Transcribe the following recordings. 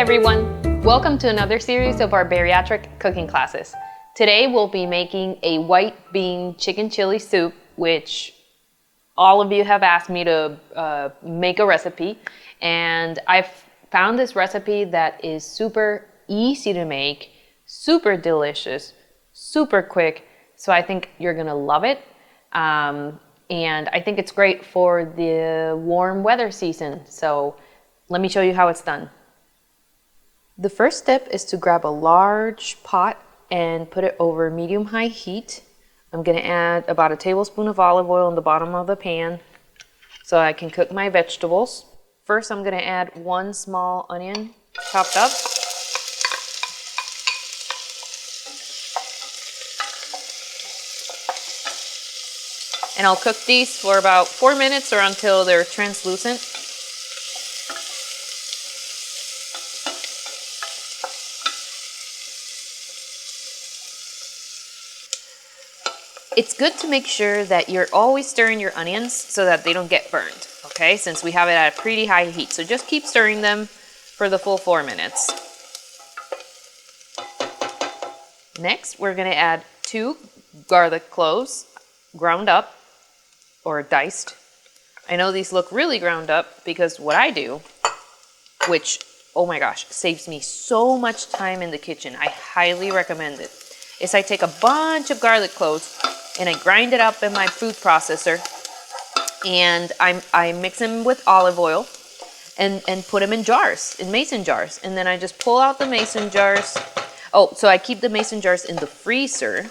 everyone! Welcome to another series of our bariatric cooking classes. Today we'll be making a white bean chicken chili soup, which all of you have asked me to make a recipe, and I've found this recipe that is super easy to make, super delicious, super quick, so I think you're gonna love it. And I think it's great for the warm weather season, so let me show you how it's done. The first step is to grab a large pot and put it over medium-high heat. I'm gonna add about a tablespoon of olive oil in the bottom of the pan so I can cook my vegetables. First, I'm gonna add one small onion chopped up. And I'll cook these for about 4 minutes or until they're translucent. It's good to make sure that you're always stirring your onions so that they don't get burned, okay? Since we have it at a pretty high heat. So just keep stirring them for the full 4 minutes. Next, we're gonna add 2 garlic cloves, ground up or diced. I know these look really ground up because what I do, which, oh my gosh, saves me so much time in the kitchen, I highly recommend it, is I take a bunch of garlic cloves and I grind it up in my food processor, and I mix them with olive oil and put them in jars, in mason jars. And then I just pull out the mason jars. Oh, so I keep the mason jars in the freezer,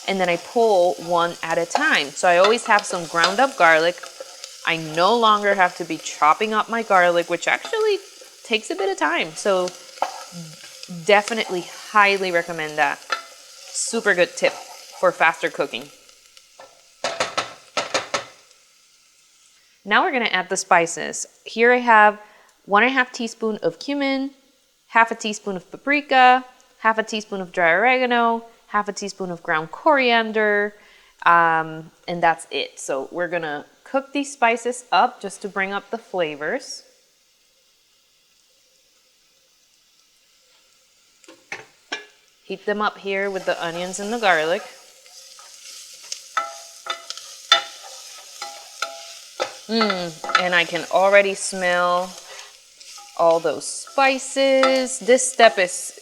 and then I pull one at a time. So I always have some ground up garlic. I no longer have to be chopping up my garlic, which actually takes a bit of time. So definitely highly recommend that. Super good tip for faster cooking. Now we're gonna add the spices. Here I have 1½ teaspoon of cumin, 1/2 teaspoon of paprika, 1/2 teaspoon of dry oregano, 1/2 teaspoon of ground coriander, and that's it. So we're gonna cook these spices up just to bring up the flavors. Heat them up here with the onions and the garlic. And I can already smell all those spices. This step is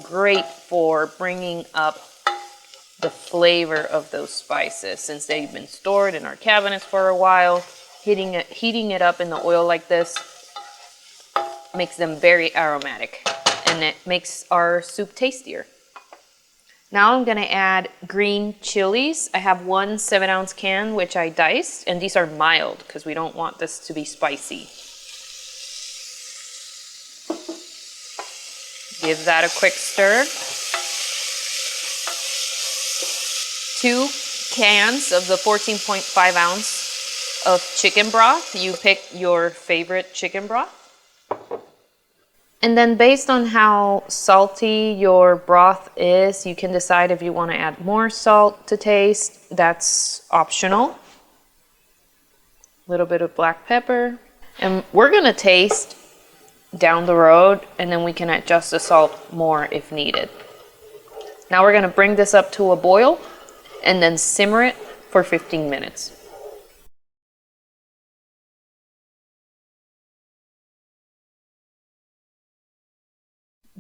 great for bringing up the flavor of those spices since they've been stored in our cabinets for a while. Heating it up in the oil like this makes them very aromatic, and it makes our soup tastier. Now I'm gonna add green chilies. I have 1 7-ounce can, which I diced, and these are mild because we don't want this to be spicy. Give that a quick stir. 2 cans of the 14.5 ounce of chicken broth. You pick your favorite chicken broth. And then based on how salty your broth is, you can decide if you want to add more salt to taste. That's optional. A little bit of black pepper. And we're going to taste down the road, and then we can adjust the salt more if needed. Now we're going to bring this up to a boil and then simmer it for 15 minutes.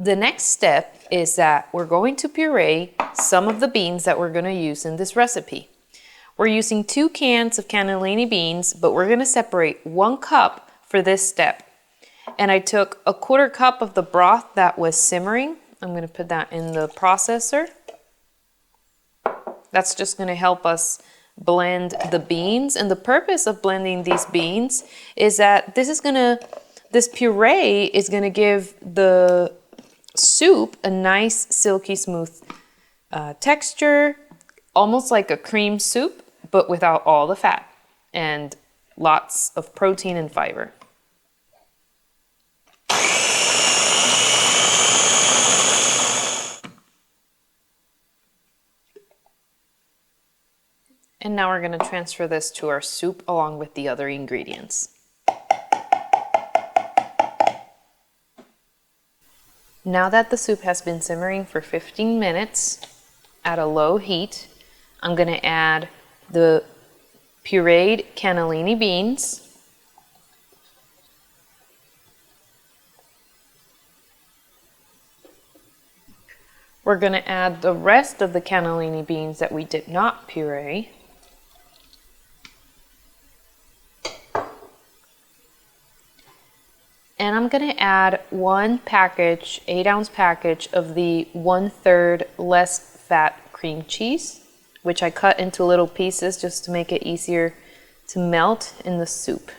The next step is that we're going to puree some of the beans that we're going to use in this recipe. We're using 2 cans of cannellini beans, but we're going to separate 1 cup for this step. And I took a 1/4 cup of the broth that was simmering. I'm going to put that in the processor. That's just going to help us blend the beans. And the purpose of blending these beans is that this puree is going to give the soup a nice silky smooth texture, almost like a cream soup, but without all the fat, and lots of protein and fiber. And now we're going to transfer this to our soup along with the other ingredients. Now that the soup has been simmering for 15 minutes at a low heat, I'm going to add the pureed cannellini beans. We're going to add the rest of the cannellini beans that we did not puree. And I'm going to add one package, 8-ounce package of the 1/3 less fat cream cheese, which I cut into little pieces just to make it easier to melt in the soup.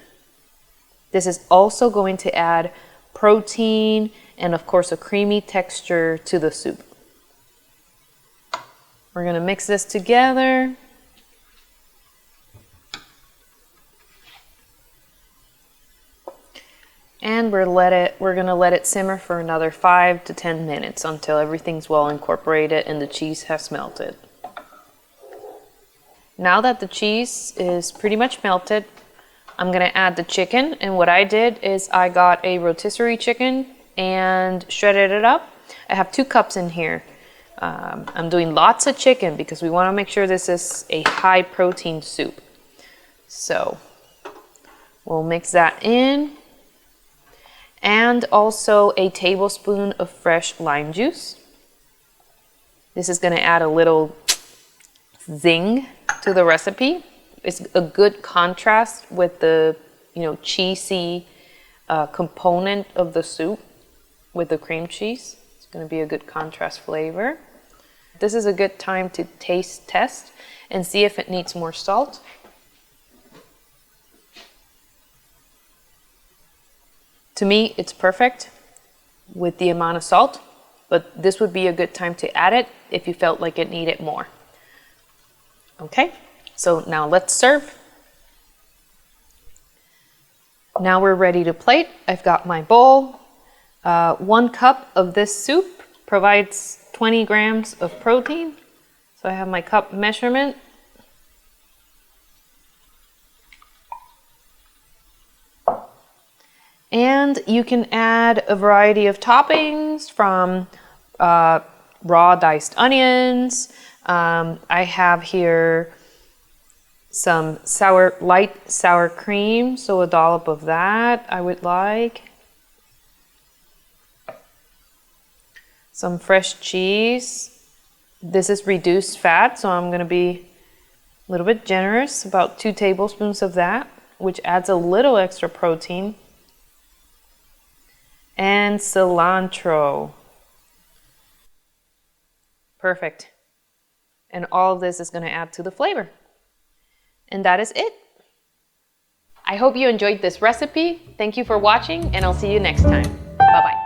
This is also going to add protein and of course a creamy texture to the soup. We're going to mix this together. And we're going to let it simmer for another 5 to 10 minutes until everything's well incorporated and the cheese has melted. Now that the cheese is pretty much melted, I'm going to add the chicken. And what I did is I got a rotisserie chicken and shredded it up. I have 2 cups in here. I'm doing lots of chicken because we want to make sure this is a high protein soup. So we'll mix that in. And also a tablespoon of fresh lime juice. This is going to add a little zing to the recipe. It's a good contrast with the cheesy component of the soup with the cream cheese. It's going to be a good contrast flavor. This is a good time to taste test and see if it needs more salt. To me, it's perfect with the amount of salt, but this would be a good time to add it if you felt like it needed more. Okay, so now let's serve. Now we're ready to plate. I've got my bowl. 1 cup of this soup provides 20 grams of protein. So I have my cup measurement. And you can add a variety of toppings from raw diced onions. I have here some light sour cream, so a dollop of that I would like. Some fresh cheese. This is reduced fat, so I'm going to be a little bit generous, about 2 tablespoons of that, which adds a little extra protein. And cilantro. Perfect. And all of this is going to add to the flavor. And that is it. I hope you enjoyed this recipe. Thank you for watching, and I'll see you next time. Bye-bye.